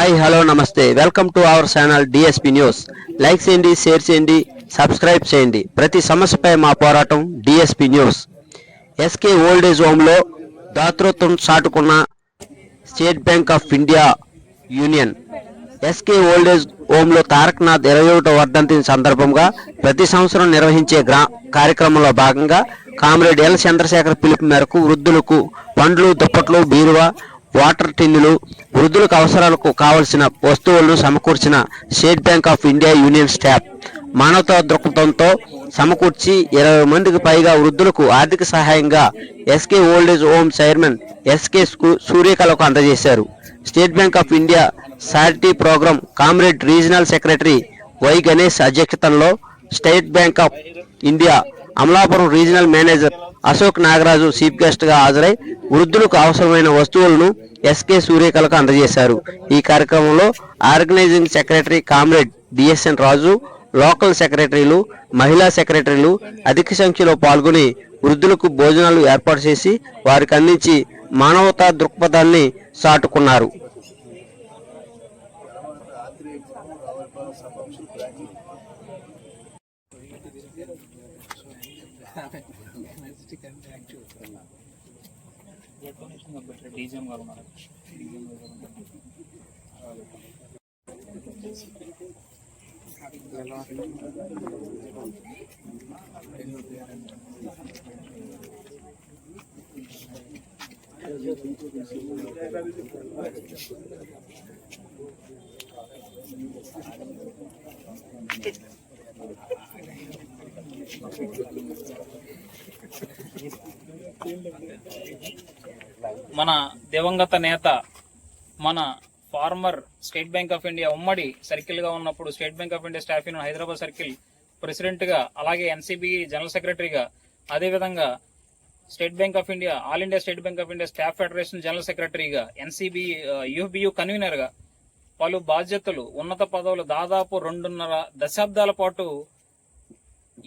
Hi hello నమస్తే welcome to our channel DSP news. Like చేయండి, share చేయండి, subscribe చేయండి. ప్రతి సమస్యపై మా పోరాటం డిఎస్పి న్యూస్. ఎస్కే ఓల్డేజ్ హోమ్లో దాతృత్వం చాటుకున్న State Bank of India union. SK old age హోమ్లో తారకనాథ్ 21వ వర్ధంతి సందర్భంగా ప్రతి సంవత్సరం నిర్వహించే కార్యక్రమంలో భాగంగా కామ్రేడ్ ఎల్ చంద్రశేఖర్ పిలుపు మేరకు వృద్ధులకు పండ్లు, దుప్పట్లు, బీరువా, వాటర్ టిన్నులు, వృద్ధులకు అవసరాలకు కావలసిన వస్తువులను సమకూర్చిన State Bank of India union staff మానవతా దృక్పథంతో సమకూర్చి 20 మందికి పైగా వృద్ధులకు ఆర్థిక సహాయంగా SK old age home chairman SK సూర్యకళకు అందజేశారు. State Bank of India charity program comrade regional secretary Y Ganesh అధ్యక్షతలో State Bank of India Amalapuram regional manager Ashok Nagaraju chief guest గా హాజరై వృద్ధులకు అవసరమైన వస్తువులను ఎస్కే సూర్యకళకు అందజేశారు. ఈ కార్యక్రమంలో ఆర్గనైజింగ్ సెక్రటరీ కామ్రేడ్ డిఎస్ఎన్ రాజు, లోకల్ సెక్రటరీలు, మహిళా సెక్రటరీలు అధిక సంఖ్యలో పాల్గొని వృద్ధులకు భోజనాలు ఏర్పాటు చేసి వారికి అందించి మానవతా దృక్పథాన్ని చాటుకున్నారు. మన దివంగత నేత, మన former State Bank of India ఉమ్మడి సర్కిల్ గా ఉన్నప్పుడు State Bank of India staff union Hyderabad circle president గా, అలాగే ఎన్సీబీ జనరల్ సెక్రటరీగా, అదేవిధంగా State Bank of India all India State Bank of India staff federation general సెక్రటరీగా, ఎన్సీబీ యూబియు కన్వీనర్ గా పలు బాధ్యతలు, ఉన్నత పదవులు దాదాపు 2.5 దశాబ్దాల పాటు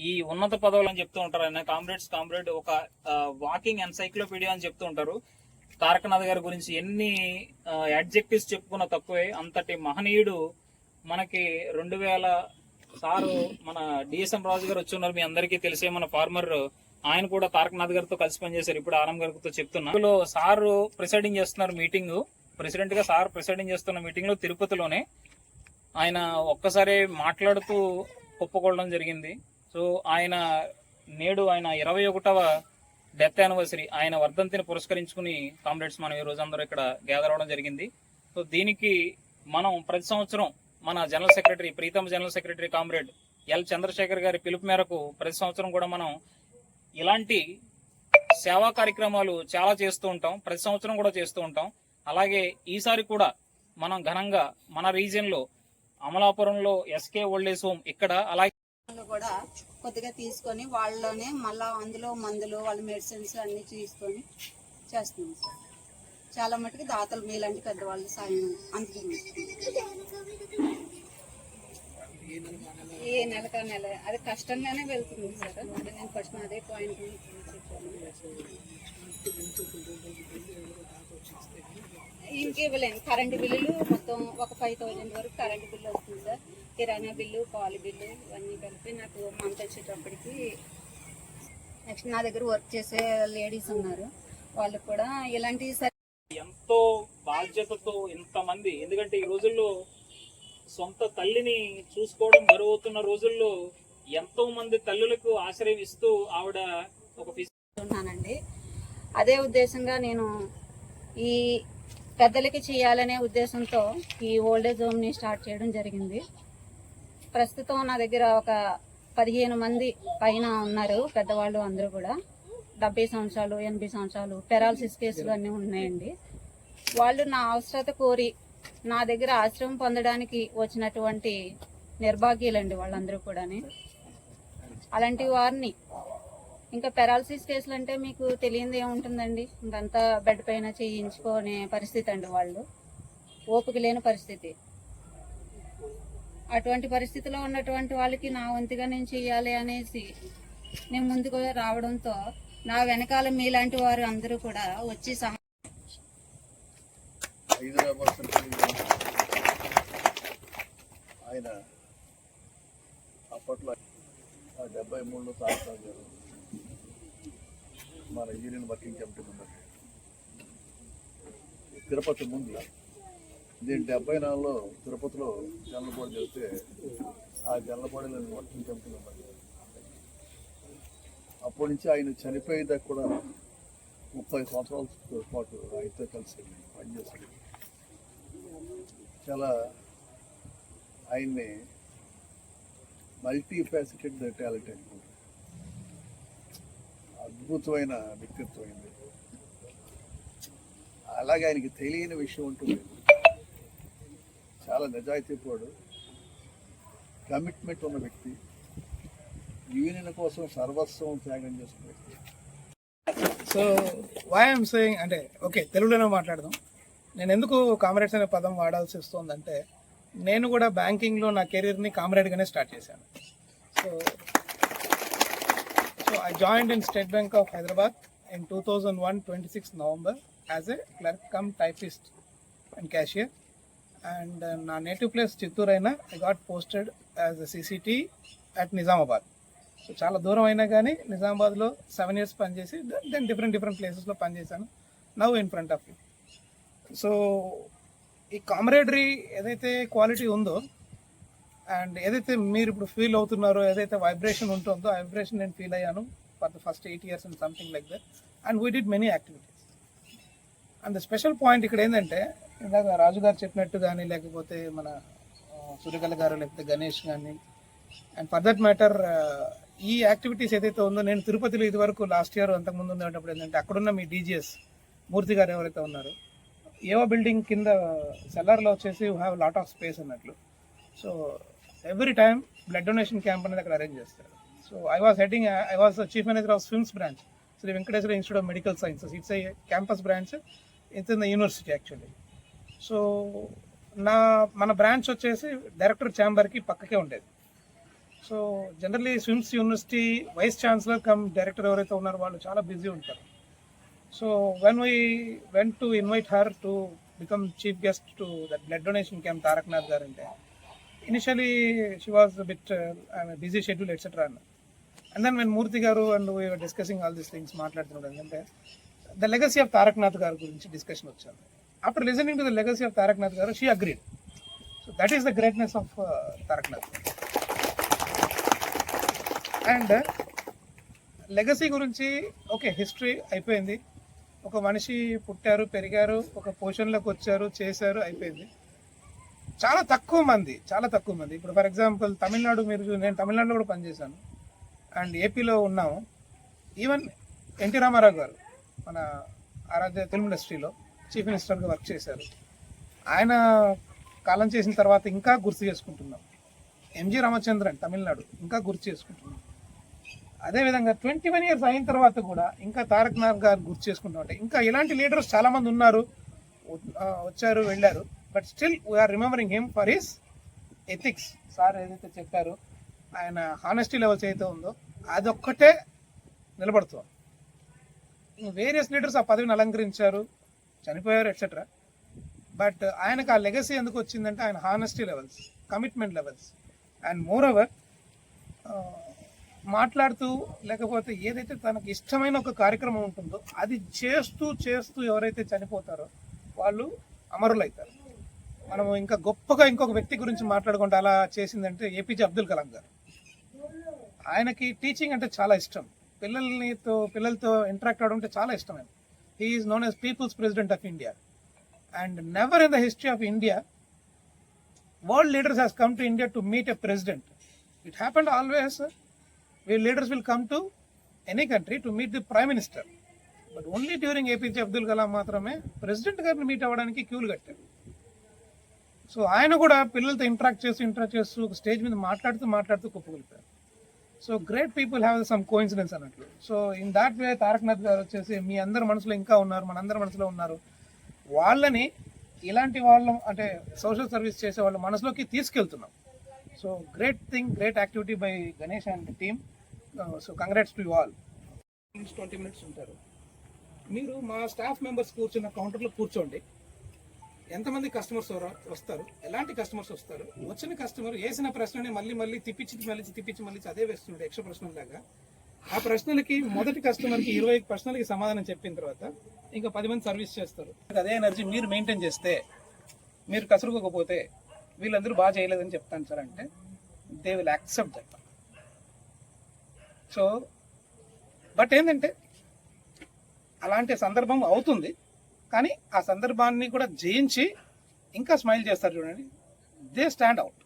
ఈ ఉన్నత పదవులు అని చెప్తూ ఉంటారు. ఆయన కామ్రేడ్ ఒక వాకింగ్ ఎన్సైక్లోపీడియా అని చెప్తూ ఉంటారు. తారకనాథ్ గారి గురించి ఎన్ని అడ్జెక్టివ్స్ చెప్పుకున్న తక్కువే. అంతటి మహనీయుడు మనకి 2000 సారు మన డిఎస్ఎం రాజు గారు వచ్చి ఉన్నారు, మీ అందరికీ తెలిసే. మన ఫార్మర్ ఆయన కూడా తారకనాథ్ గారితో కలిసి పనిచేశారు. ఇప్పుడు ఆనం గారితో చెప్తున్నా. సారు ప్రిసైడింగ్ చేస్తున్నారు మీటింగ్, ప్రెసిడెంట్ గా సార్ ప్రిసైడింగ్ చేస్తున్న మీటింగ్ లో తిరుపతిలోనే ఆయన ఒక్కసారి మాట్లాడుతూ ఒప్పుకోవడం జరిగింది. సో నేడు ఆయన 21వ డెత్ యానివర్సరీ, ఆయన వర్ధంతిని పురస్కరించుకుని కామ్రేడ్స్ మనం ఈ రోజు అందరూ ఇక్కడ గ్యాదర్ అవడం జరిగింది. సో దీనికి మనం ప్రతి సంవత్సరం మన జనరల్ సెక్రటరీ, ప్రీతమ general secretary comrade L Chandrashekhar గారి పిలుపు మేరకు ప్రతి సంవత్సరం కూడా మనం ఇలాంటి సేవా కార్యక్రమాలు చాలా చేస్తూ ఉంటాం. ప్రతి సంవత్సరం కూడా చేస్తూ ఉంటాం. అలాగే ఈసారి కూడా మనం ఘనంగా మన రీజియన్ లో అమలాపురంలో ఎస్కే ఓల్డేజ్ హోమ్ ఇక్కడ, అలాగే కూడా కొద్దిగా తీసుకొని వాళ్ళలోనే మళ్ళా అందులో మందులు, వాళ్ళ మెడిసిన్స్ అన్ని తీసుకొని చేస్తున్నాం సార్. చాలా మటుకు దాతలు మీలాంటి పెద్దవాళ్ళు సాయం అందుతుంది. ఏ నెలకా నెల అది కష్టంగానే వెళ్తుంది సార్. అంటే నేను ఫస్ట్ అదే పాయింట్ ఇంకివ్వలేను. కరెంటు బిల్లులు మొత్తం ఒక 5000 వరకు కరెంటు బిల్లు వస్తుంది సార్. కిరాణా బిల్లు, పాలు బిల్లు ఇవన్నీ కలిపి నాకు మంత్ వచ్చేటప్పటికి. నెక్స్ట్ నా దగ్గర వర్క్ చేసే లేడీస్ ఉన్నారు, వాళ్ళు కూడా ఇలాంటి ఎంతో బాధ్యతతో ఇంతమంది, ఎందుకంటే ఈ రోజుల్లో సొంత తల్లిని చూసుకోవడం బరువుతున్న రోజుల్లో ఎంతో మంది తల్లులకు ఆశ్రయం ఇస్తూ ఆవిడ ఒక ఉన్నానండి. అదే ఉద్దేశంగా నేను ఈ పెద్దలకి చేయాలనే ఉద్దేశంతో ఈ ఓల్డేజ్ హోమ్ ని స్టార్ట్ చేయడం జరిగింది. ప్రస్తుతం నా దగ్గర ఒక 15 మంది పైన ఉన్నారు పెద్దవాళ్ళు. అందరూ కూడా 70 సంవత్సరాలు, 80 సంవత్సరాలు, పెరాలసిస్ కేసులు అన్నీ ఉన్నాయండి. వాళ్ళు నా అవసరత కోరి నా దగ్గర ఆశ్రయం పొందడానికి వచ్చినటువంటి నిర్భాగ్యులండి వాళ్ళందరూ కూడా. అలాంటి వారిని, ఇంకా పెరాలసిస్ కేసులు అంటే మీకు తెలియదు ఏముంటుందండి, ఇంకంతా బెడ్ పైన చేయించుకునే పరిస్థితి అండి. వాళ్ళు ఓపిక లేని పరిస్థితి. అటువంటి పరిస్థితిలో ఉన్నటువంటి వాళ్ళకి నా వంతుగా నేను చేయాలి అనేసి నేను ముందుకు రావడంతో నా వెనకాల మీలాంటి వారు అందరూ కూడా వచ్చి ఆయన అప్పట్లో 73లో తారకరావు గారు మన union working committee member Tirupati ముందు నేను 74లో తిరుపతిలో జనరల్ బాడీ చేస్తే ఆ జనరల్ బాడీలో నేను వర్కింగ్ కమిటీ మెంబర్. అప్పటి నుంచి ఆయన చనిపోయేదాకా కూడా 30 సంవత్సరాల పాటు ఆయనతో కలిసి పనిచేశాడు. చాలా ఆయన్ని మల్టీ ఫ్యాసిటెడ్ టాలెంట్ అనుకుంటారు. అద్భుతమైన వ్యక్తిత్వం అయింది. అలాగే ఆయనకి తెలియని విషయం ఉంటుంది. చాలా నిజాయితీపరుడు, కమిట్మెంట్ ఉన్న వ్యక్తి, యూనియన్ కోసం సర్వస్వం త్యాగం చేసిన వ్యక్తి. సో వై ఐఎమ్ సేయింగ్ అంటే ఓకే తెలుగులోనే మాట్లాడదాం. నేను ఎందుకు కామ్రేడ్స్ అనే పదం వాడాల్సి వస్తుందంటే నేను కూడా బ్యాంకింగ్లో నా కెరీర్ని కామ్రేడ్గానే స్టార్ట్ చేశాను. So I joined in state Bank of Hyderabad in 2001 26 November as a clerk cum typist and cashier. And నా నేటివ్ ప్లేస్ చిత్తూరు అయినా I got posted as a సిసిటీ at Nizamabad. So చాలా దూరం అయినా కానీ నిజామాబాద్లో 7 years పనిచేసి దెన్ డిఫరెంట్ ప్లేసెస్లో పనిచేశాను. Now in front of you. So ఈ కామ్రేడరీ ఏదైతే క్వాలిటీ ఉందో అండ్ ఏదైతే మీరు ఇప్పుడు ఫీల్ అవుతున్నారో, ఏదైతే వైబ్రేషన్ ఉంటుందో ఆ వైబ్రేషన్ నేను ఫీల్ అయ్యాను for the first 8 years and something like that. And we did many activities. And the special point ఇక్కడ ఏంటంటే ఇందాక రాజు గారు చెప్పినట్టు కానీ లేకపోతే మన సూర్యకళ గారు లేకపోతే గణేష్ కానీ అండ్ ఫర్ దట్ మ్యాటర్ ఈ యాక్టివిటీస్ ఏదైతే ఉందో నేను తిరుపతిలో ఇదివరకు లాస్ట్ ఇయర్ అంతకుముందు ఉండేటప్పుడు ఏంటంటే అక్కడున్న మీ డీజీఎస్ మూర్తి గారు ఎవరైతే ఉన్నారో ఏవో బిల్డింగ్ కింద సెల్లర్లో వచ్చేసి you have lot of space అన్నట్లు. So every time blood donation camp అనేది అక్కడ అరేంజ్ చేస్తారు. So I was chief manager of SVIMS branch Sri Venkateswara Institute of Medical Sciences. It's a campus branch, it's in the university actually. So మన branch వచ్చేసి director ఛాంబర్కి పక్కకే ఉండేది. So generally SVIMS university vice chancellor cum director ఎవరైతే ఉన్నారో వాళ్ళు చాలా busy ఉంటారు. So when we went to invite her to become chief guest to that blood donation camp Tarakanath garu అంటే initially she was bit busy schedule etcetera అన్న. And then when Murthy garu and we were discussing all these things మాట్లాడుతున్నాడు ఏంటంటే the legacy of Tarakanath గారి గురించి discussion వచ్చింది. After listening to the legacy of Taraknath గారు she agreed. So that is the greatness of Taraknath. And legacy గురించి okay history అయిపోయింది. ఒక మనిషి పుట్టారు, పెరిగారు, ఒక పొజిషన్లోకి వచ్చారు, చేశారు, అయిపోయింది. చాలా తక్కువ మంది ఇప్పుడు ఫర్ ఎగ్జాంపుల్ తమిళనాడు నేను తమిళనాడులో కూడా పనిచేశాను అండ్ ఏపీలో ఉన్నాము. ఈవెన్ ఎన్టీ రామారావు గారు మన ఆరాధ్య ఫిల్మ్ ఇండస్ట్రీలో చీఫ్ మినిస్టర్గా వర్క్ చేశారు. ఆయన కాలం చేసిన తర్వాత ఇంకా గుర్తు చేసుకుంటున్నాం. ఎంజి రామచంద్రన్ తమిళనాడు ఇంకా గుర్తు చేసుకుంటున్నాం. అదేవిధంగా 21 years అయిన తర్వాత కూడా ఇంకా తారకనాథ్ గారు గుర్తు చేసుకుంటాం. అంటే ఇంకా ఇలాంటి లీడర్స్ చాలామంది ఉన్నారు, వచ్చారు, వెళ్ళారు. But still we are remembering him for his ethics. Sir ఏదైతే చెప్పారో ఆయన హానెస్టీ లెవెల్స్ ఏదైతే ఉందో అదొక్కటే నిలబడుతుంది. వేరియస్ లీడర్స్ ఆ పదవిని అలంకరించారు, చనిపోయారు, ఎట్సెట్రా. బట్ ఆయనకు ఆ లెగసీ ఎందుకు వచ్చిందంటే ఆయన honesty levels, commitment levels and more over మాట్లాడుతూ లేకపోతే ఏదైతే తనకు ఇష్టమైన ఒక కార్యక్రమం ఉంటుందో అది చేస్తూ ఎవరైతే చనిపోతారో వాళ్ళు అమరులు అవుతారు. మనము ఇంకా గొప్పగా ఇంకొక వ్యక్తి గురించి మాట్లాడుకుంటే అలా చేసిందంటే ఏపీజే అబ్దుల్ కలాం గారు. ఆయనకి టీచింగ్ అంటే చాలా ఇష్టం, పిల్లలతో ఇంటరాక్ట్ అవడం అంటే చాలా ఇష్టం. He is known as people's president of India. And never in the history of India world leaders has come to India to meet a president. It happened always where leaders will come to any country to meet the prime minister. But only during APJ Abdul Kalam మాత్రమే president గారిని meet అవ్వడానికి క్యూలు కట్టారు. So ఆయన కూడా పిల్లలతో interact చేస్తూ stage మీద మాట్లాడుతూ కుప్పగలిపారు. So great people have some coincidence అన్నట్లు. So in that way Taraknath గారు వచ్చేసి మీ అందరి మనసులో ఇంకా ఉన్నారు, మనందరి మనసులో ఉన్నారు. వాళ్ళని ఇలాంటి వాళ్ళు అంటే సోషల్ సర్వీస్ చేసే వాళ్ళ మనసులోకి తీసుకెళ్తున్నాం. So great thing, great activity by Ganesh and team. So congrats to you all. 20 minutes ఉంటారు. మీరు మా స్టాఫ్ మెంబర్స్ కూర్చున్న కౌంటర్లో కూర్చోండి. ఎంతమంది కస్టమర్స్ వస్తారు, ఎలాంటి కస్టమర్స్ వస్తారు, వచ్చిన కస్టమర్ వేసిన ప్రశ్నని మళ్ళీ తిప్పించి మళ్ళీ అదే వేస్తున్నాడు ఎక్స్ట్రా ప్రశ్నలాగా. ఆ ప్రశ్నలకి మొదటి కస్టమర్కి 20 ప్రశ్నలకి సమాధానం చెప్పిన తర్వాత ఇంకా 10 మంది సర్వీస్ చేస్తారు. అదే ఎనర్జీ మీరు మెయింటైన్ చేస్తే, మీరు కసురుకోకపోతే వీళ్ళందరూ బాగా చేయలేదని చెప్తాను సార్ అంటే they will accept that. So but ఏంటంటే అలాంటి సందర్భం అవుతుంది, కానీ ఆ సందర్భాన్ని కూడా జయించి ఇంకా స్మైల్ చేస్తారు చూడండి. They stand out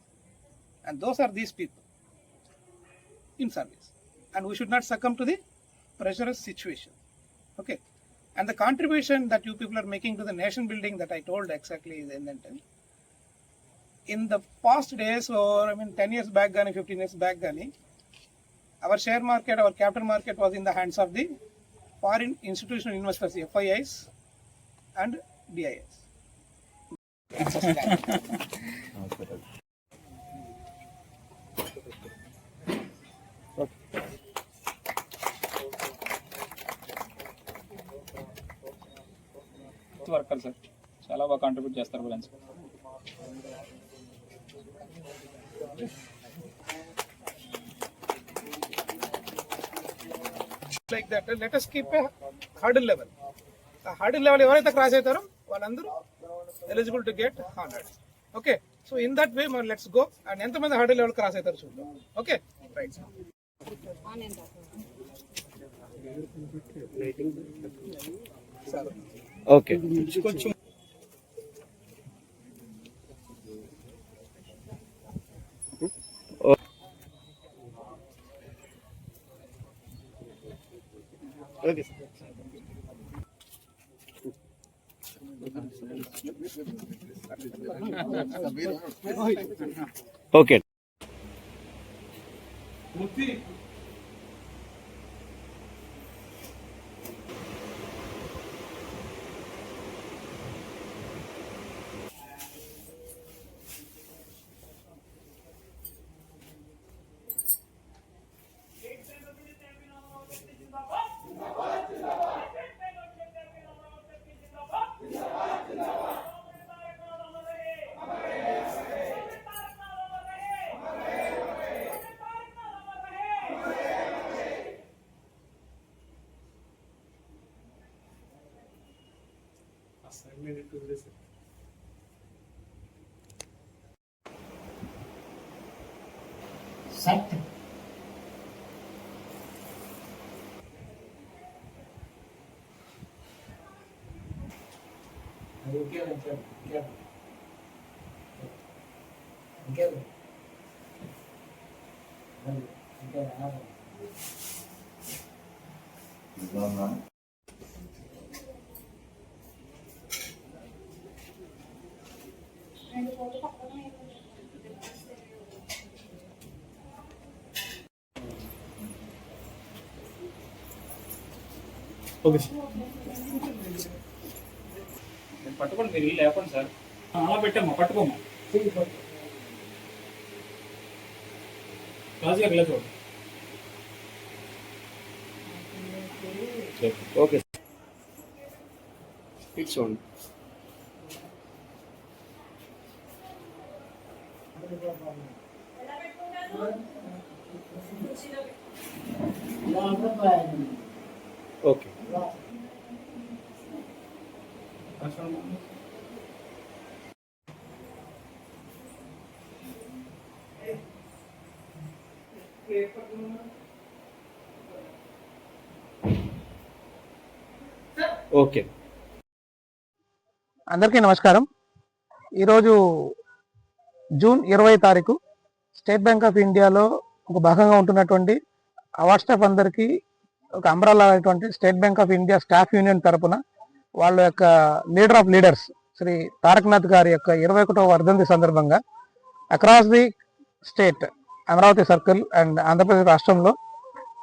and those are these people in service and we should not succumb to the pressures situation. Okay, and the contribution that you people are making to the nation building that I told exactly is in the past days, or 10 years back gani 15 years back gani, our share market, our capital market was in the hands of the foreign institutional investors, FIIs and DIIs. Worker sir చాలా బాగా contribute చేస్తారు branch. Like that, let us keep a hurdle level. A hurdle level ఎవరైతే cross అవుతారో వాళ్ళందరూ eligible to get honoured. Okay, so in that way మనం let's go. And ఎంతమంది hurdle level cross అవుతారు చూద్దాం. Okay right sir. ఓకే, కొంచెం okay. పట్టుకోండి, మీరు ఇల్లు లేకుండా సార్ అలా పెట్టామా, పట్టుకోమా రాజుగారు ఇలా చూడండి. Okay, its own. Okay, okay. అందరికీ నమస్కారం. ఈరోజు జూన్ 20 తారీఖు స్టేట్ బ్యాంక్ ఆఫ్ ఇండియాలో ఒక భాగంగా ఉంటున్నటువంటి అవార్డ్ స్టాఫ్ అందరికీ ఒక అంబ్రెల్లా అయినటువంటి State Bank of India staff union తరపున వాళ్ళ యొక్క leader of leaders Shri Tarakanath గారి యొక్క 21వ వర్ధంతి సందర్భంగా across the state Amaravati circle and Andhra Pradesh రాష్ట్రంలో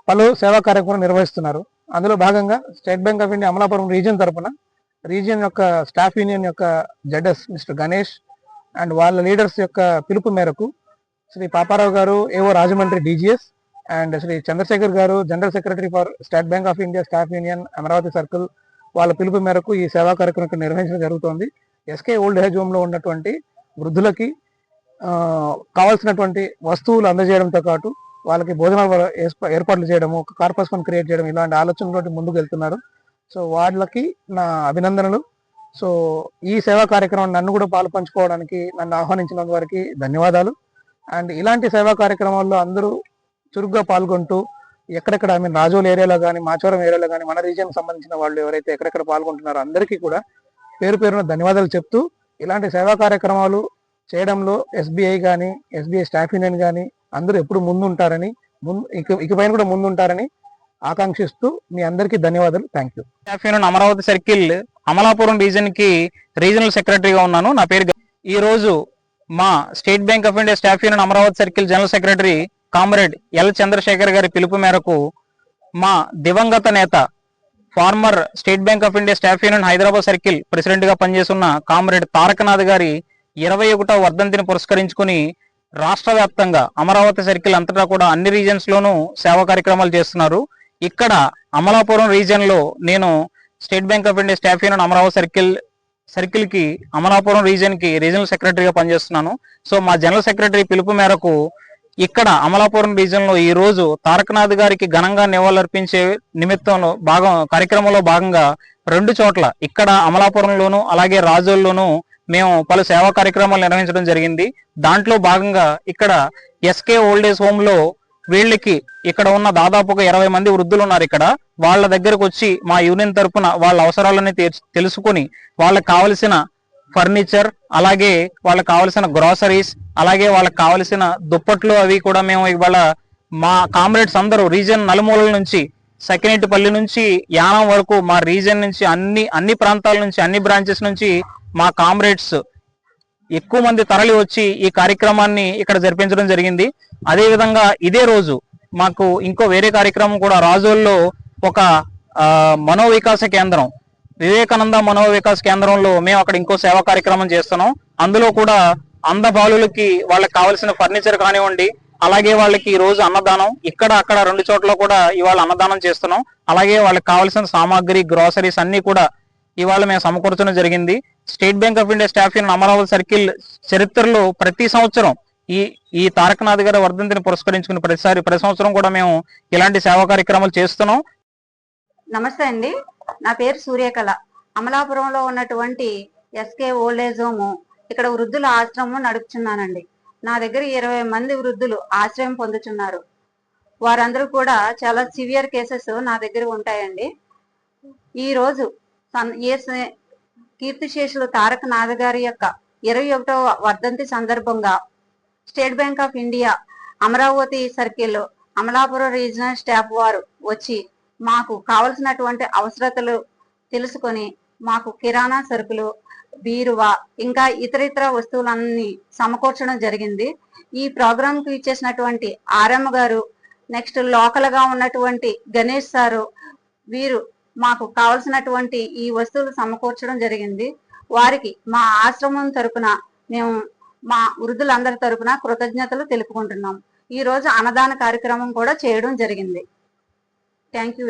పలు సేవా కార్యక్రమాలు నిర్వహిస్తున్నారు. అందులో భాగంగా State Bank of India Amalapuram region తరపున రీజియన్ యొక్క స్టాఫ్ యూనియన్ యొక్క జడ్ఎస్ మిస్టర్ గణేష్ అండ్ వాళ్ళ లీడర్స్ యొక్క పిలుపు మేరకు Shri Paparao garu AO Rajahmundry DGS and Shri Chandrashekhar garu general secretary for state Bank of India staff union Amaravati circle వాళ్ళ పిలుపు మేరకు ఈ సేవా కార్యక్రమం నిర్వహించడం జరుగుతోంది. ఎస్కే ఓల్డ్ ఏజ్ హోమ్లో ఉన్నటువంటి వృద్ధులకి కావాల్సినటువంటి వస్తువులు అందజేయడంతో పాటు వాళ్ళకి భోజనాలు ఏర్పాట్లు చేయడము, ఒక కార్పస్ ఫండ్ క్రియేట్ చేయడం, ఇలాంటి ఆలోచనలతో ముందుకు వెళ్తున్నారు. సో వాళ్ళకి నా అభినందనలు. సో ఈ సేవా కార్యక్రమం నన్ను కూడా పాలు పంచుకోవడానికి నన్ను ఆహ్వానించిన వారికి ధన్యవాదాలు. అండ్ ఇలాంటి సేవా కార్యక్రమాల్లో అందరూ చురుగ్గా పాల్గొంటూ ఎక్కడెక్కడ రాజోల్ ఏరియాలో కానీ, మాచవరం ఏరియాలో కానీ, మన రీజియన్కి సంబంధించిన వాళ్ళు ఎవరైతే ఎక్కడెక్కడ పాల్గొంటున్నారో అందరికీ కూడా పేరు పేరున ధన్యవాదాలు చెప్తూ, ఇలాంటి సేవా కార్యక్రమాలు చేయడంలో ఎస్బీఐ కానీ, ఎస్బీఐ స్టాఫ్ యూనియన్ కానీ అందరూ ఎప్పుడు ముందుంటారని, ఇకపైన కూడా ముందుంటారని ఆకాంక్షిస్తూ మీ అందరికీ ధన్యవాదాలు. Thank you. Staff union Amaravati circle Amalapuram region కి రీజనల్ సెక్రటరీగా ఉన్నాను. నా పేరు. ఈ రోజు మా State Bank of India staff union Amaravati circle general secretary comrade L Chandrashekhar గారి పిలుపు మేరకు మా దివంగత నేత, former State Bank of India staff union Hyderabad circle president గా పనిచేస్తున్న కామ్రేడ్ తారకనాథ్ గారి 21వ వర్ధంతిని పురస్కరించుకుని రాష్ట్ర వ్యాప్తంగా అమరావతి సర్కిల్ అంతటా కూడా అన్ని రీజన్స్ లోనూ సేవా కార్యక్రమాలు చేస్తున్నారు. ఇక్కడ అమలాపురం రీజియన్ లో నేను state Bank of India staff union Amaravati circle కి అమలాపురం రీజియన్ కి రీజనల్ సెక్రటరీగా పనిచేస్తున్నాను. సో మా జనరల్ సెక్రటరీ పిలుపు మేరకు ఇక్కడ అమలాపురం రీజియన్ లో ఈ రోజు తారకనాథ్ గారికి ఘనంగా నివాళులర్పించే నిమిత్తంలో కార్యక్రమంలో భాగంగా 2 చోట్ల, ఇక్కడ అమలాపురంలోను అలాగే రాజోల్లోను మేము పలు సేవా కార్యక్రమాలు నిర్వహించడం జరిగింది. దాంట్లో భాగంగా ఇక్కడ ఎస్కే ఓల్డ్ ఏజ్ హోమ్ లో వీళ్ళకి ఇక్కడ ఉన్న దాదాపుగా 20 మంది వృద్ధులు ఉన్నారు. ఇక్కడ వాళ్ళ దగ్గరకు వచ్చి మా యూనియన్ తరఫున వాళ్ళ అవసరాలని తెలుసుకుని వాళ్ళకి కావలసిన ఫర్నిచర్, అలాగే వాళ్ళకి కావలసిన గ్రాసరీస్, అలాగే వాళ్ళకి కావలసిన దుప్పట్లు అవి కూడా మేము ఇవాళ మా కామ్రేడ్స్ అందరూ రీజియన్ నలుమూలల నుంచి, సకినేటిపల్లి నుంచి యానం వరకు మా రీజియన్ నుంచి అన్ని ప్రాంతాల నుంచి, అన్ని బ్రాంచెస్ నుంచి మా కామ్రేడ్స్ ఎక్కువ మంది తరలి వచ్చి ఈ కార్యక్రమాన్ని ఇక్కడ జరిపించడం జరిగింది. అదే విధంగా ఇదే రోజు మాకు ఇంకో వేరే కార్యక్రమం కూడా రాజోల్లో ఒక మనోవికాస కేంద్రం, వివేకానంద మనోవికాస కేంద్రంలో మేము అక్కడ ఇంకో సేవా కార్యక్రమం చేస్తున్నాం. అందులో కూడా అంధ బాలులకి వాళ్ళకి కావాల్సిన ఫర్నిచర్ కానివ్వండి, అలాగే వాళ్ళకి ఈ రోజు అన్నదానం, ఇక్కడ అక్కడ 2 చోట్ల కూడా ఇవాళ అన్నదానం చేస్తున్నాం. అలాగే వాళ్ళకి కావాల్సిన సామాగ్రి, గ్రాసరీస్ అన్ని కూడా ఇవాళ మేము సమకూర్చడం జరిగింది. State Bank of India staff union Amaravati circle చరిత్రలో ప్రతి సంవత్సరం ఈ తారకనాథ్ గారి వర్ధంతిని పురస్కరించుకుని ప్రతి సంవత్సరం కూడా మేము ఇలాంటి సేవా కార్యక్రమాలు చేస్తున్నాం. నమస్తే అండి, నా పేరు సూర్యకళ. అమలాపురంలో ఉన్నటువంటి ఎస్కే ఓల్డ్ ఏజ్ హోమ్, ఇక్కడ వృద్ధుల ఆశ్రమం నడుపుచున్నానండి. నా దగ్గర 20 మంది వృద్ధులు ఆశ్రయం పొందుతున్నారు. వారందరూ కూడా చాలా సివియర్ కేసెస్ నా దగ్గర ఉంటాయండి. ఈ రోజు కీర్తిశేషులు తారకనాథ్ గారి యొక్క 21వ వర్ధంతి సందర్భంగా state Bank of India Amaravati circle Amalapuram regional staff వారు వచ్చి మాకు కావలసినటువంటి అవసరతలు తెలుసుకొని మాకు కిరాణా సరుకులు, బీరువా, ఇంకా ఇతర వస్తువులన్నీ సమకూర్చడం జరిగింది. ఈ ప్రోగ్రామ్ కు ఇచ్చేసినటువంటి ఆర్ఎం గారు, నెక్స్ట్ లోకల్ గా ఉన్నటువంటి గణేష్ సారు, వీరు మాకు కావలసినటువంటి ఈ వస్తువులు సమకూర్చడం జరిగింది. వారికి మా ఆశ్రమం తరపున మేము మా వృద్ధులందరి తరపున కృతజ్ఞతలు తెలుపుకుంటున్నాం. ఈ రోజు అన్నదాన కార్యక్రమం కూడా చేయడం జరిగింది. Thank you.